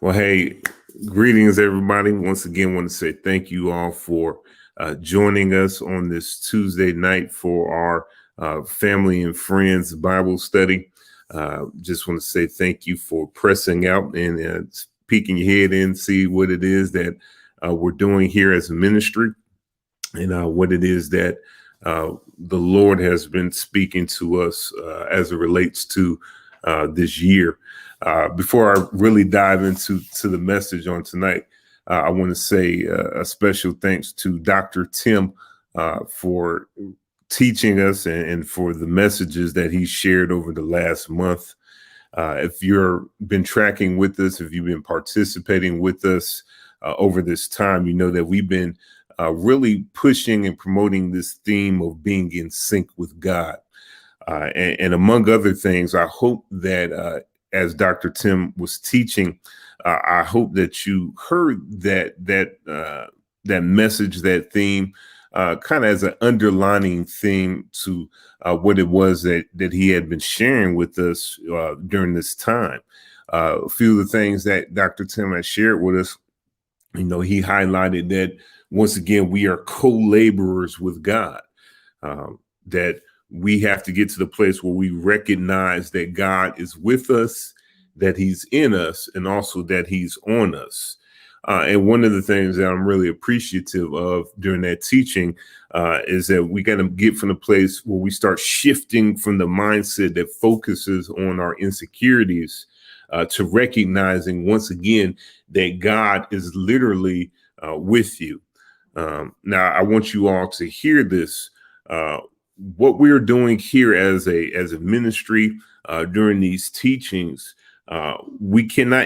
Well, hey, greetings, everybody. Once again, want to say thank you all for joining us on this Tuesday night for our family and friends Bible study. Just want to say thank you for pressing out and peeking your head in, see what it is that we're doing here as a ministry and what it is that the Lord has been speaking to us as it relates to this year. Before I really dive into the message on tonight, I want to say a special thanks to Dr. Tim for teaching us and for the messages that he shared over the last month. If you've been tracking with us, if you've been participating with us over this time, you know that we've been really pushing and promoting this theme of being in sync with God. And among other things, I hope that as Dr. Tim was teaching, I hope that you heard that message, that theme, kind of as an underlining theme to what it was that he had been sharing with us during this time. A few of the things that Dr. Tim has shared with us, he highlighted that once again we are co-laborers with God. That we have to get to the place where we recognize that God is with us, that he's in us, and also that he's on us. And one of the things that I'm really appreciative of during that teaching is that we got to get from the place where we start shifting from the mindset that focuses on our insecurities to recognizing once again that God is literally with you. Now, I want you all to hear this. What we're doing here as a ministry during these teachings, we can't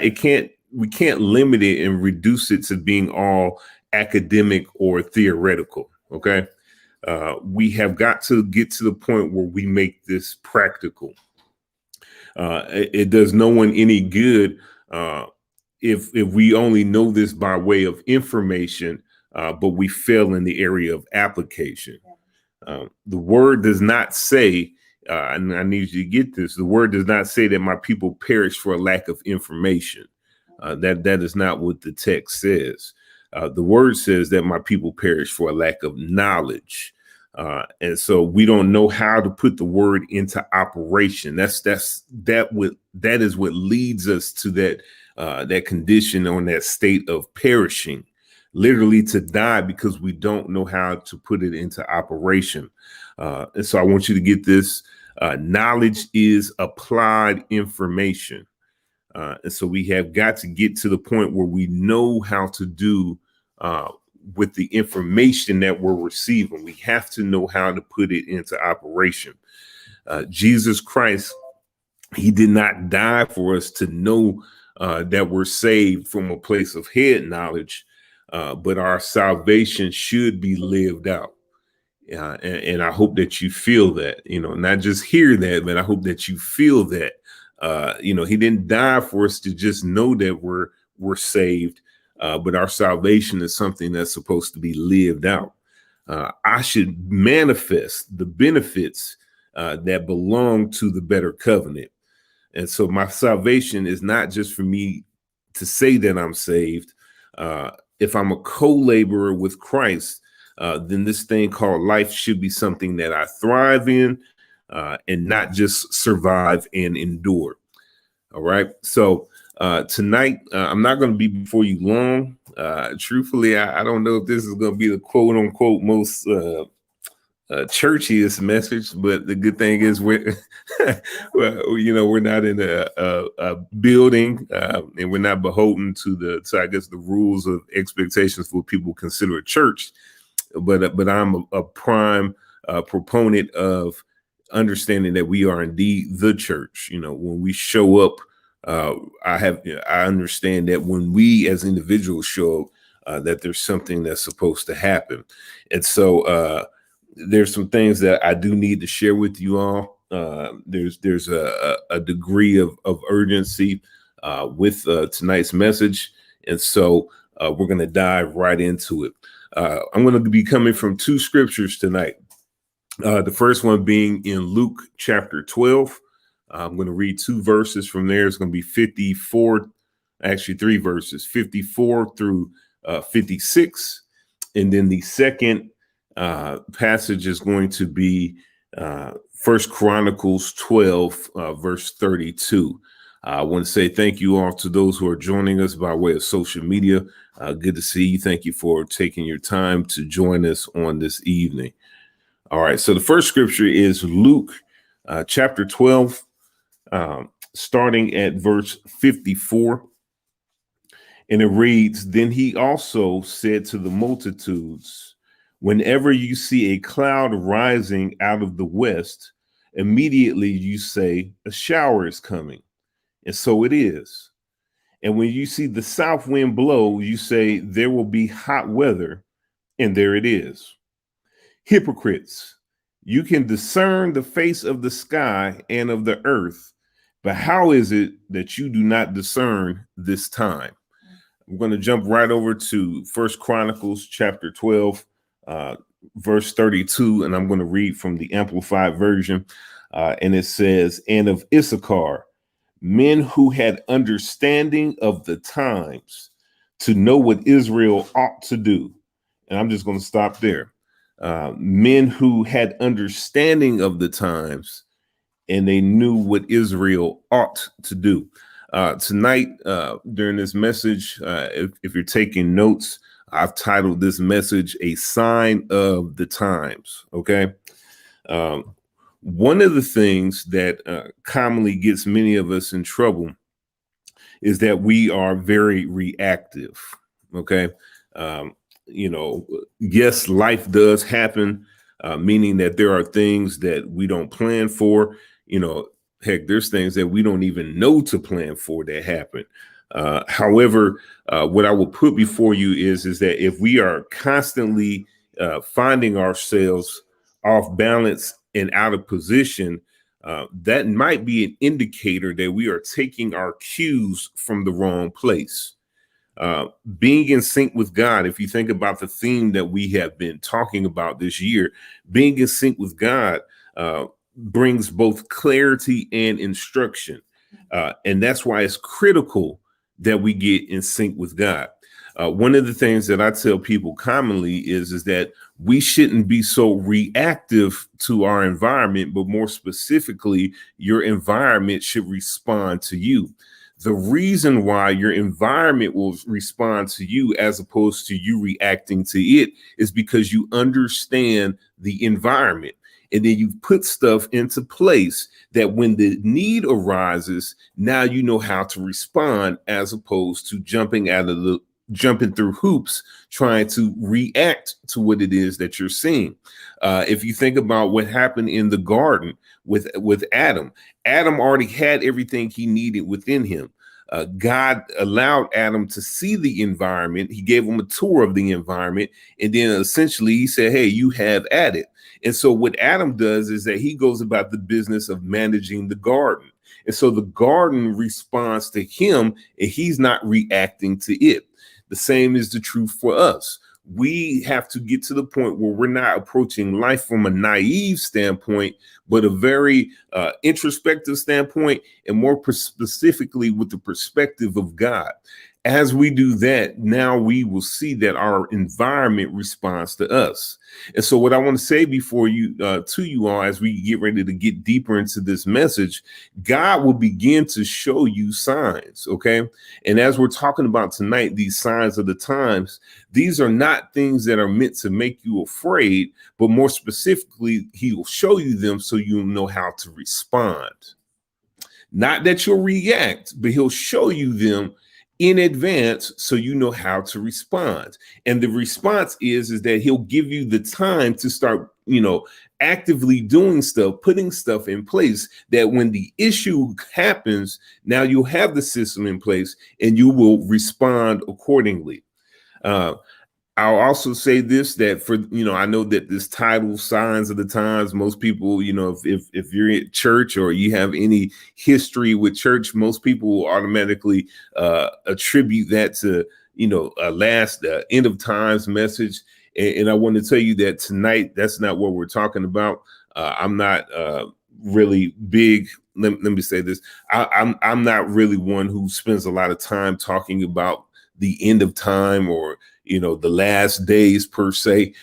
limit it and reduce it to being all academic or theoretical. Okay, we have got to get to the point where we make this practical. It does no one any good if we only know this by way of information, but we fail in the area of application. The word does not say, and I need you to get this, the word does not say that my people perish for a lack of information. That is not what the text says. The word says that my people perish for a lack of knowledge. And so we don't know how to put the word into operation. That is what leads us to that condition, on that state of perishing, literally to die, because we don't know how to put it into operation. And so I want you to get this. Knowledge is applied information. And so we have got to get to the point where we know how to do with the information that we're receiving. We have to know how to put it into operation. Jesus Christ, he did not die for us to know that we're saved from a place of head knowledge. But our salvation should be lived out. And I hope that you feel that, not just hear that, but I hope that you feel that, he didn't die for us to just know that we're saved, but our salvation is something that's supposed to be lived out. I should manifest the benefits that belong to the better covenant. And so my salvation is not just for me to say that I'm saved. If I'm a co-laborer with Christ, then this thing called life should be something that I thrive in and not just survive and endure. All right. So tonight, I'm not going to be before you long. Truthfully, I don't know if this is going to be the quote unquote most churchiest message, but the good thing is we're not in a building and we're not beholden to I guess the rules of expectations for what people consider a church. But I'm a prime proponent of understanding that we are indeed the church. When we show up, I understand that when we as individuals show up, that there's something that's supposed to happen. And so there's some things that I do need to share with you all. There's a degree of urgency with tonight's message. And so we're going to dive right into it. I'm going to be coming from two scriptures tonight. The first one being in Luke chapter 12. I'm going to read two verses from there. It's going to be 54 actually 3 verses, 54 through 56. And then the second passage is going to be First Chronicles 12, verse 32. I want to say thank you all to those who are joining us by way of social media. Good to see you. Thank you for taking your time to join us on this evening. All right. So the first scripture is Luke chapter 12, starting at verse 54. And it reads, "Then he also said to the multitudes, whenever you see a cloud rising out of the west, immediately you say, a shower is coming. And so it is. And when you see the south wind blow, you say, there will be hot weather. And there it is. Hypocrites, you can discern the face of the sky and of the earth, but how is it that you do not discern this time?" I'm going to jump right over to First Chronicles chapter 12, verse 32, and I'm going to read from the Amplified Version. And it says, "And of Issachar, men who had understanding of the times to know what Israel ought to do." And I'm just going to stop there. Men who had understanding of the times and they knew what Israel ought to do. Tonight, during this message, if you're taking notes, I've titled this message, "A Sign of the Times." Okay. One of the things that commonly gets many of us in trouble is that we are very reactive. Okay. Yes, life does happen, meaning that there are things that we don't plan for. Heck, there's things that we don't even know to plan for that happen. However, what I will put before you is that if we are constantly finding ourselves off balance and out of position, that might be an indicator that we are taking our cues from the wrong place. Being in sync with God, if you think about the theme that we have been talking about this year, being in sync with God brings both clarity and instruction. And that's why it's critical that we get in sync with God. One of the things that I tell people commonly is that we shouldn't be so reactive to our environment, but more specifically, your environment should respond to you. The reason why your environment will respond to you as opposed to you reacting to it is because you understand the environment. And then you put stuff into place that when the need arises, now you know how to respond as opposed to jumping through hoops, trying to react to what it is that you're seeing. If you think about what happened in the garden with Adam, Adam already had everything he needed within him. God allowed Adam to see the environment. He gave him a tour of the environment. And then essentially he said, hey, you have at it. And so what Adam does is that he goes about the business of managing the garden. And so the garden responds to him and he's not reacting to it. The same is the truth for us. We have to get to the point where we're not approaching life from a naive standpoint, but a very introspective standpoint, and more specifically with the perspective of God. As we do that, now we will see that our environment responds to us. And so what I want to say before you to you all, as we get ready to get deeper into this message, God will begin to show you signs. Okay. And as we're talking about tonight, these signs of the times, these are not things that are meant to make you afraid, but more specifically, he will show you them so you'll know how to respond. Not that you'll react, but he'll show you them in advance so you know how to respond. And the response is that he'll give you the time to start, actively doing stuff, putting stuff in place that when the issue happens, now you'll have the system in place and you will respond accordingly. I'll also say this, that for, I know that this title, Signs of the Times, most people, if you're in church or you have any history with church, most people will automatically attribute that to, a last end of times message. And I want to tell you that tonight, that's not what we're talking about. I'm not really big. Let me say this. I'm not really one who spends a lot of time talking about the end of time or, the last days per se,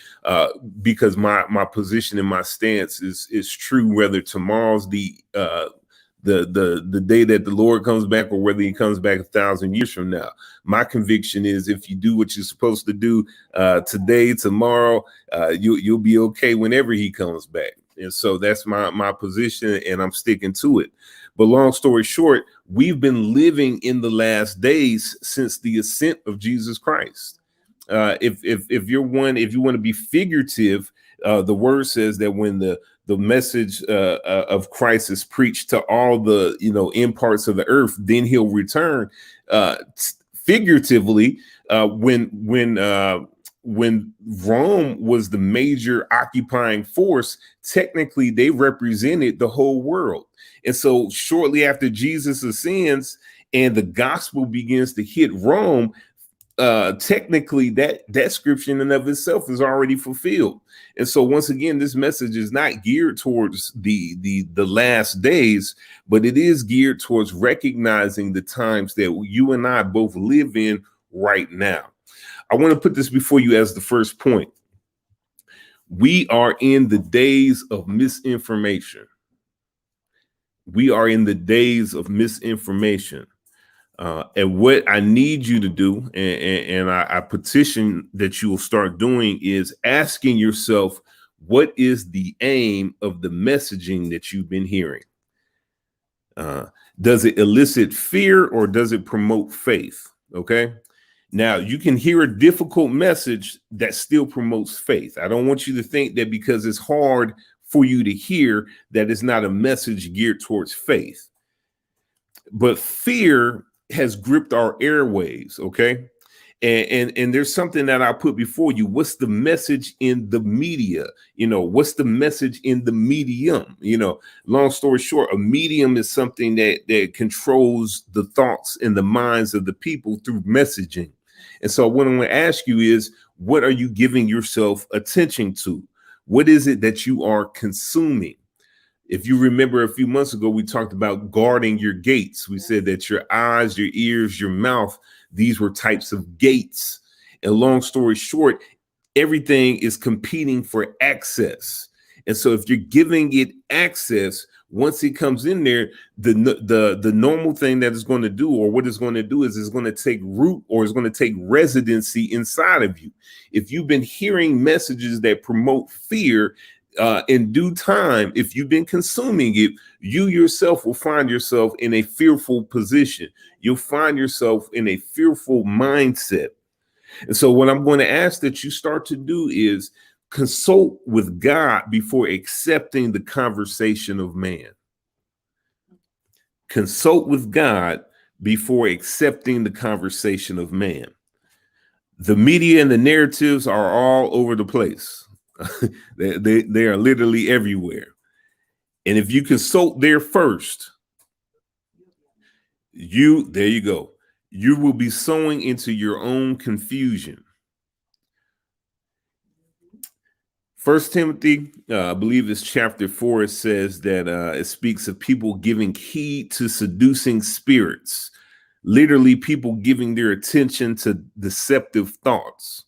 because my position and my stance is true, whether tomorrow's the day that the Lord comes back or whether he comes back 1,000 years from now. My conviction is if you do what you're supposed to do today, tomorrow, you'll be okay whenever he comes back. And so that's my position, and I'm sticking to it. But long story short, we've been living in the last days since the ascent of Jesus Christ. If you want to be figurative, the word says that when the message of Christ is preached to all the end parts of the earth, then he'll return. Figuratively, when Rome was the major occupying force, technically they represented the whole world. And so shortly after Jesus ascends and the gospel begins to hit Rome, technically that scripture in and of itself is already fulfilled. And so once again, this message is not geared towards the last days, but it is geared towards recognizing the times that you and I both live in right now. I want to put this before you as the first point. We are in the days of misinformation. We are in the days of misinformation. And what I need you to do, and I petition that you will start doing, is asking yourself, what is the aim of the messaging that you've been hearing? Does it elicit fear or does it promote faith? Okay. Now, you can hear a difficult message that still promotes faith. I don't want you to think that because it's hard for you to hear that it's not a message geared towards faith. But fear has gripped our airwaves, okay? And there's something that I put before you. What's the message in the media? What's the message in the medium? Long story short, a medium is something that controls the thoughts and the minds of the people through messaging. And so what I'm going to ask you is, what are you giving yourself attention to? What is it that you are consuming? If you remember a few months ago, we talked about guarding your gates. We said that your eyes, your ears, your mouth, these were types of gates. And long story short, everything is competing for access. And so if you're giving it access, once it comes in there, the normal thing that it's going to do, or what it's going to do, is it's going to take root, or it's going to take residency inside of you. If you've been hearing messages that promote fear, in due time, if you've been consuming it, you yourself will find yourself in a fearful position. You'll find yourself in a fearful mindset. And so what I'm going to ask that you start to do is consult with God before accepting the conversation of man. Consult with God before accepting the conversation of man. The media and the narratives are all over the place. they are literally everywhere. And if you consult there first, there you go. You will be sowing into your own confusion. 1 Timothy, I believe it's chapter 4, it says that it speaks of people giving heed to seducing spirits, literally people giving their attention to deceptive thoughts.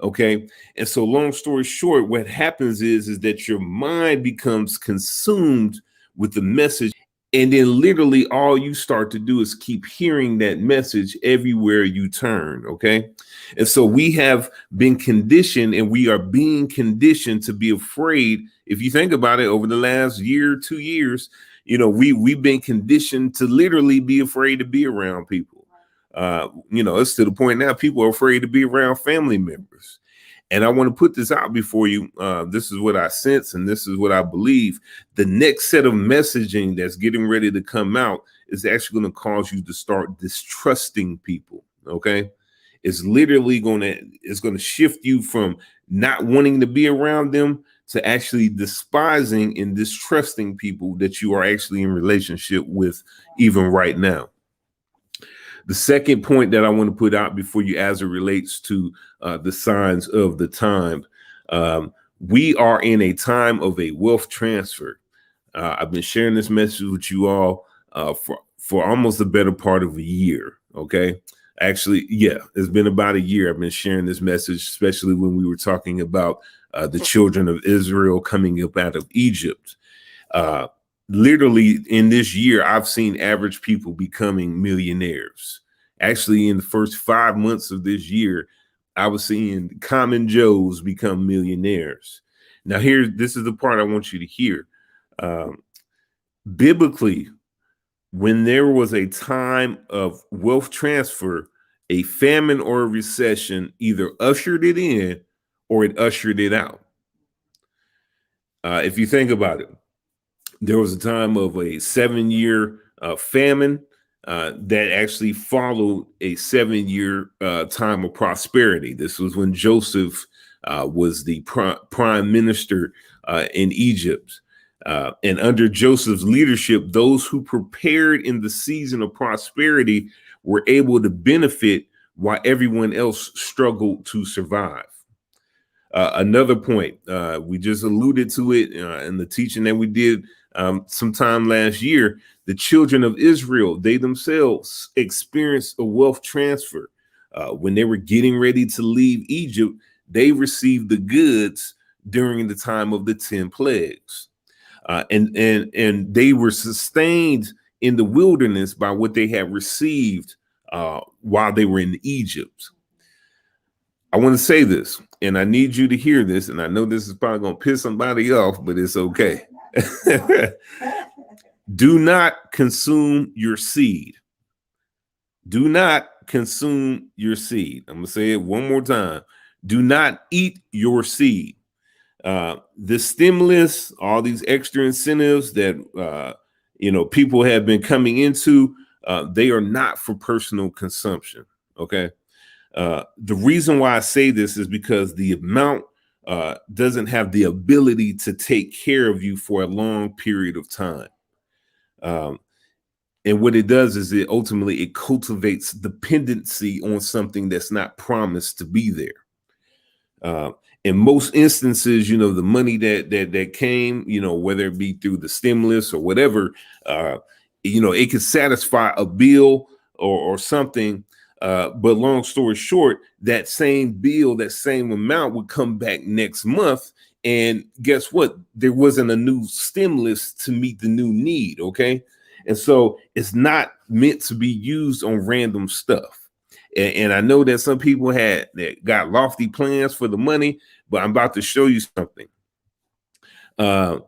Okay. And so long story short, what happens is that your mind becomes consumed with the message. And then literally all you start to do is keep hearing that message everywhere you turn. Okay. And so we have been conditioned, and we are being conditioned to be afraid. If you think about it, over the last year, 2 years, we've been conditioned to literally be afraid to be around people. It's to the point now people are afraid to be around family members. And I want to put this out before you. This is what I sense, and this is what I believe. The next set of messaging that's getting ready to come out is actually going to cause you to start distrusting people. Okay. It's literally going to shift you from not wanting to be around them to actually despising and distrusting people that you are actually in relationship with even right now. The second point that I want to put out before you, as it relates to the signs of the time, we are in a time of a wealth transfer. I've been sharing this message with you all for almost the better part of a year. Okay. Actually, yeah, it's been about a year. I've been sharing this message, especially when we were talking about the children of Israel coming up out of Egypt. Literally in this year, I've seen average people becoming millionaires. Actually, in the first 5 months of this year, I was seeing common Joes become millionaires. Now, this is the part I want you to hear. Biblically, when there was a time of wealth transfer, a famine or a recession either ushered it in or it ushered it out. If you think about it, there was a time of a 7-year famine that actually followed a 7-year time of prosperity. This was when Joseph was the prime minister in Egypt. And under Joseph's leadership, those who prepared in the season of prosperity were able to benefit while everyone else struggled to survive. Another point, we just alluded to it in the teaching that we did sometime last year. The children of Israel, they themselves experienced a wealth transfer. When they were getting ready to leave Egypt, they received the goods during the time of the 10 plagues. And they were sustained in the wilderness by what they had received while they were in Egypt. I want to say this, and I need you to hear this, and I know this is probably going to piss somebody off, but it's okay. Do not consume your seed. Do not consume your seed. I'm going to say it one more time. Do not eat your seed. The stimulus, all these extra incentives that people have been coming into, they are not for personal consumption. Okay. The reason why I say this is because the amount doesn't have the ability to take care of you for a long period of time. And what it does is it cultivates dependency on something that's not promised to be there. In most instances, the money that came, whether it be through the stimulus or whatever, it could satisfy a bill or something. But long story short, that same bill, that same amount would come back next month. And guess what? There wasn't a new stimulus to meet the new need. Okay. And so it's not meant to be used on random stuff. And I know that some people that got lofty plans for the money, but I'm about to show you something. The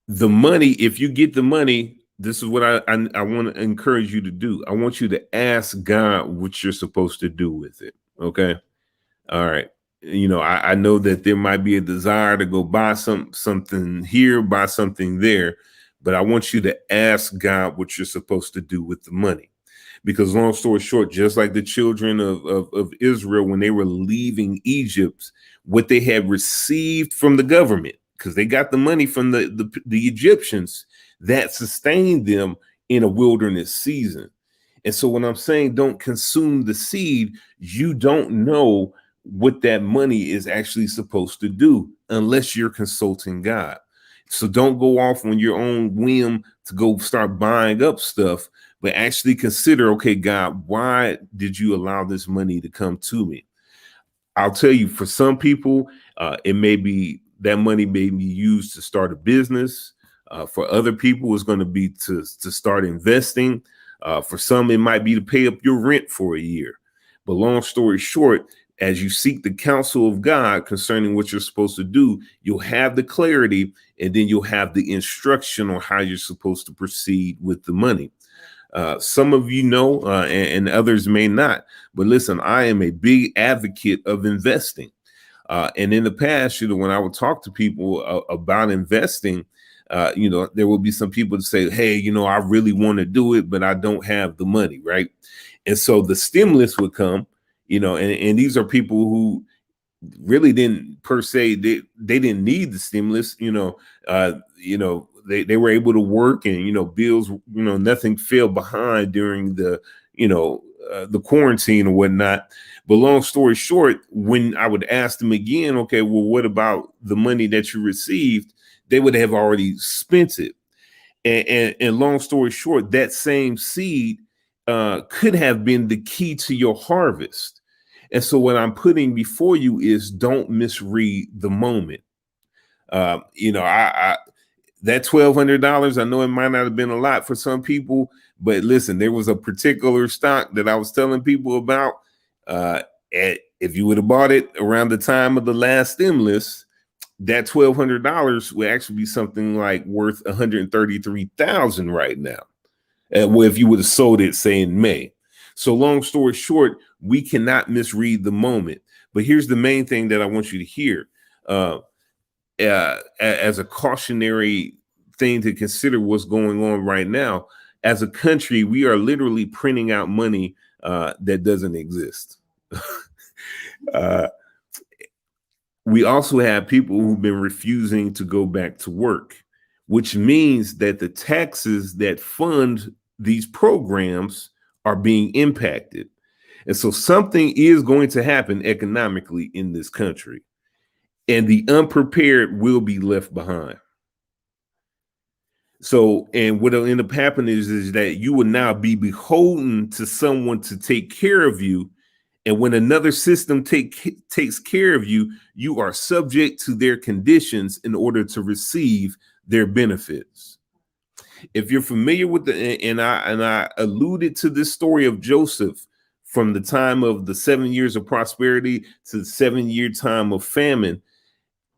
money, if you get the money, this is what I want to encourage you to do. I want you to ask God what you're supposed to do with it. Okay. All right. I know that there might be a desire to go buy something here, buy something there, but I want you to ask God what you're supposed to do with the money. Because long story short, just like the children of Israel, when they were leaving Egypt, what they had received from the government, because they got the money from the Egyptians, that sustained them in a wilderness season. And so when I'm saying don't consume the seed, you don't know what that money is actually supposed to do unless you're consulting God. So don't go off on your own whim to go start buying up stuff, but actually consider, okay, God, why did you allow this money to come to me? I'll tell you, for some people, it may be that money may be used to start a business. For other people, it's going to be to start investing. For some, it might be to pay up your rent for a year. But long story short, as you seek the counsel of God concerning what you're supposed to do, you'll have the clarity, and then you'll have the instruction on how you're supposed to proceed with the money. Some of you know, and others may not. But listen, I am a big advocate of investing. And in the past, when I would talk to people about investing, there will be some people that say, hey, I really want to do it, but I don't have the money. Right. And so the stimulus would come, and these are people who really didn't per se, they didn't need the stimulus, they were able to work and, bills, nothing fell behind during the quarantine or whatnot. But long story short, when I would ask them again, okay, well, what about the money that you received? They would have already spent it. And long story short, that same seed could have been the key to your harvest. And so what I'm putting before you is don't misread the moment. I that $1,200, I know it might not have been a lot for some people, but listen, there was a particular stock that I was telling people about. If you would have bought it around the time of the last stimulus, that $1,200 would actually be something like worth $133,000 right now. Well, if you would have sold it, say in May. So long story short, we cannot misread the moment. But here's the main thing that I want you to hear. As a cautionary thing to consider what's going on right now, as a country, we are literally printing out money that doesn't exist. We also have people who've been refusing to go back to work, which means that the taxes that fund these programs are being impacted. And so something is going to happen economically in this country, and the unprepared will be left behind. So, and what will end up happening is that you will now be beholden to someone to take care of you. And when another system takes care of you, you are subject to their conditions in order to receive their benefits. If you're familiar with and I alluded to this story of Joseph from the time of the 7 years of prosperity to the 7-year time of famine,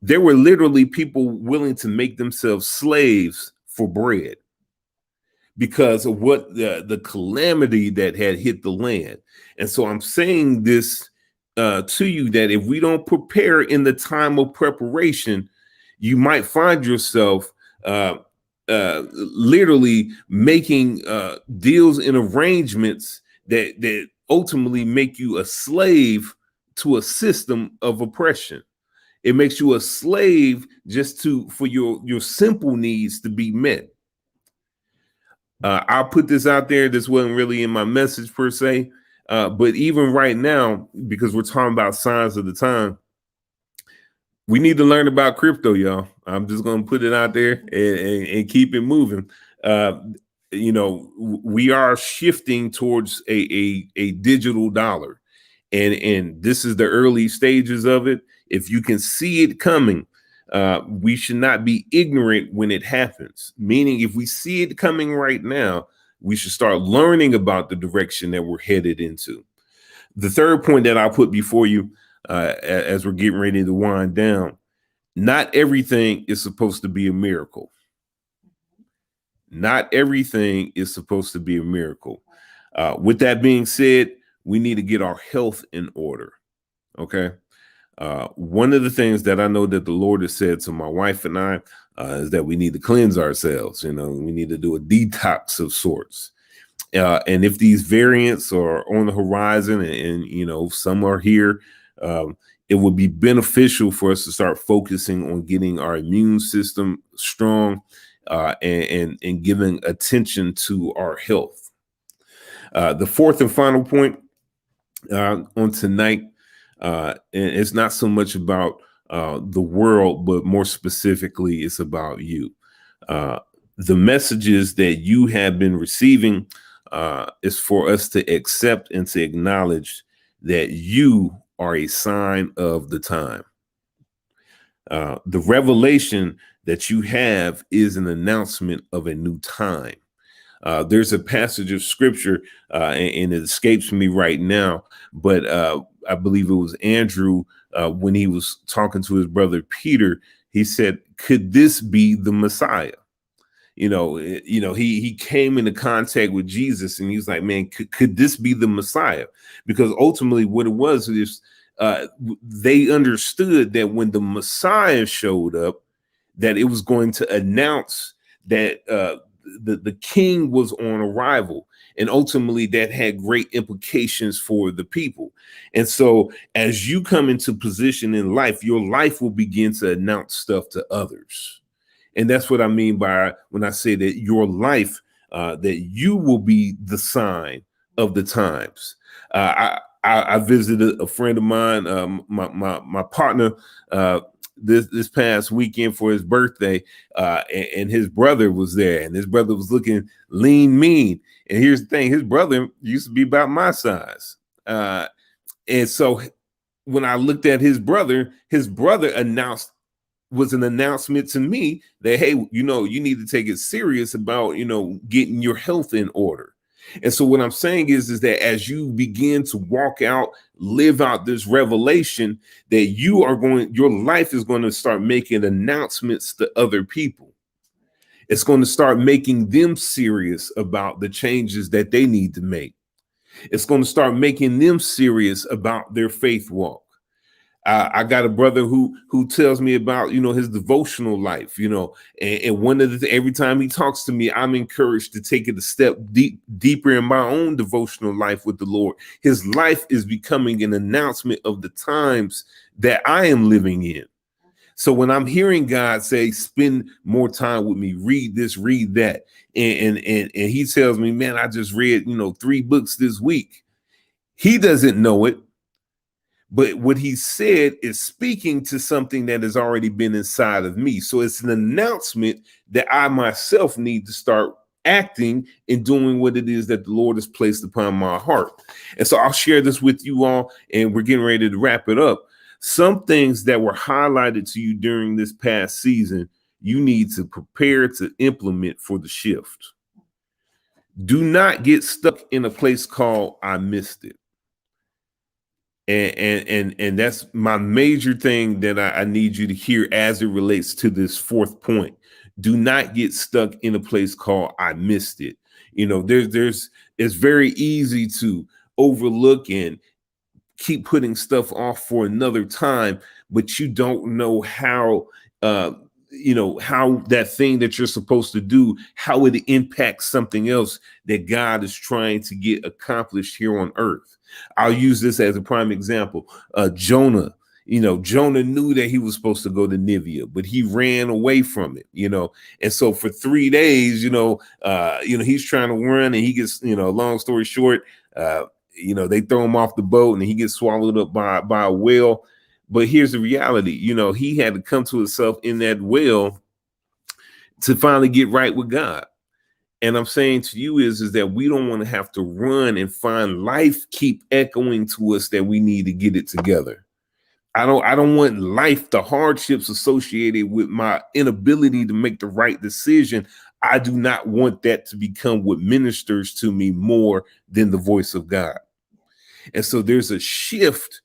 there were literally people willing to make themselves slaves for bread because of what the calamity that had hit the land. And so I'm saying this to you, that if we don't prepare in the time of preparation, you might find yourself literally making deals and arrangements that ultimately make you a slave to a system of oppression. It makes you a slave just for your simple needs to be met. I'll put this out there. This wasn't really in my message per se, but even right now, because we're talking about signs of the time, we need to learn about crypto, y'all. I'm just going to put it out there and keep it moving. We are shifting towards a digital dollar, and this is the early stages of it. If you can see it coming, we should not be ignorant when it happens. Meaning, if we see it coming right now, we should start learning about the direction that we're headed into. The third point that I'll put before you as we're getting ready to wind down, not everything is supposed to be a miracle. Not everything is supposed to be a miracle. With that being said, we need to get our health in order. Okay. One of the things that I know that the Lord has said to my wife and I is that we need to cleanse ourselves. We need to do a detox of sorts. And if these variants are on the horizon and some are here, it would be beneficial for us to start focusing on getting our immune system strong and giving attention to our health. The fourth and final point on tonight, and it's not so much about the world, but more specifically, it's about you. The messages that you have been receiving is for us to accept and to acknowledge that you are a sign of the time. The revelation that you have is an announcement of a new time. There's a passage of scripture, and it escapes me right now, but I believe it was Andrew when he was talking to his brother Peter. He said, "Could this be the Messiah?" He came into contact with Jesus, and he's like, "Man, could this be the Messiah?" Because ultimately, what it was is they understood that when the Messiah showed up, that it was going to announce that the king was on arrival, and ultimately that had great implications for the people. And so as you come into position in life, your life will begin to announce stuff to others. And that's what I mean by when I say that your life, that you will be the sign of the times. I visited a friend of mine, my partner, this past weekend for his birthday, and his brother was there, and his brother was looking lean, mean. And here's the thing: his brother used to be about my size, and so when I looked at his brother was an announcement to me that, hey, you need to take it serious about, getting your health in order. And so what I'm saying is that as you begin to walk out, live out this revelation, that your life is going to start making announcements to other people. It's going to start making them serious about the changes that they need to make. It's going to start making them serious about their faith walk. I got a brother who tells me about, his devotional life, and one of every time he talks to me, I'm encouraged to take it a step deeper in my own devotional life with the Lord. His life is becoming an announcement of the times that I am living in. So when I'm hearing God say, spend more time with me, read this, read that, and he tells me, man, I just read, 3 books this week. He doesn't know it. But what he said is speaking to something that has already been inside of me. So it's an announcement that I myself need to start acting and doing what it is that the Lord has placed upon my heart. And so I'll share this with you all, and we're getting ready to wrap it up. Some things that were highlighted to you during this past season, you need to prepare to implement for the shift. Do not get stuck in a place called I missed it. And that's my major thing that I need you to hear as it relates to this 4th point. Do not get stuck in a place called I missed it. It's very easy to overlook and keep putting stuff off for another time, but you don't know how how that thing that you're supposed to do, how it impacts something else that God is trying to get accomplished here on earth. I'll use this as a prime example. Jonah, Jonah knew that he was supposed to go to Nineveh, but he ran away from it, and so for 3 days, he's trying to run, and he gets, long story short, they throw him off the boat and he gets swallowed up by a whale. But here's the reality, he had to come to himself in that whale to finally get right with God. And I'm saying to you is that we don't want to have to run and find life keep echoing to us that we need to get it together. I don't want life, the hardships associated with my inability to make the right decision. I do not want that to become what ministers to me more than the voice of God. And so there's a shift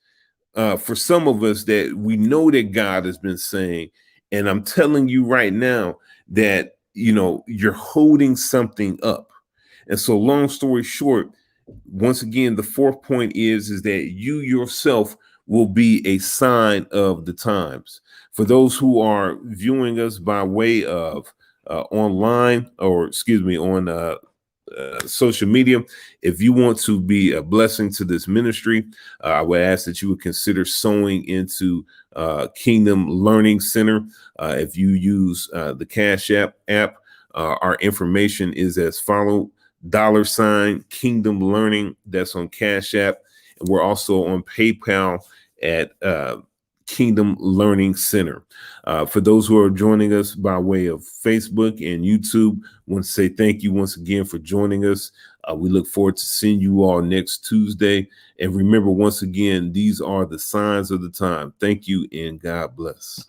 for some of us that we know that God has been saying. And I'm telling you right now that, you're holding something up. And so long story short, once again, the 4th point is that you yourself will be a sign of the times. For those who are viewing us by way of online, or on social media, if you want to be a blessing to this ministry, I would ask that you would consider sowing into Kingdom Learning Center. If you use the Cash App, our information is as follow: $ Kingdom Learning. That's on Cash App, and we're also on PayPal at Kingdom Learning Center. For those who are joining us by way of Facebook and YouTube, I want to say thank you once again for joining us. We look forward to seeing you all next Tuesday. And remember, once again, these are the signs of the time. Thank you, and God bless.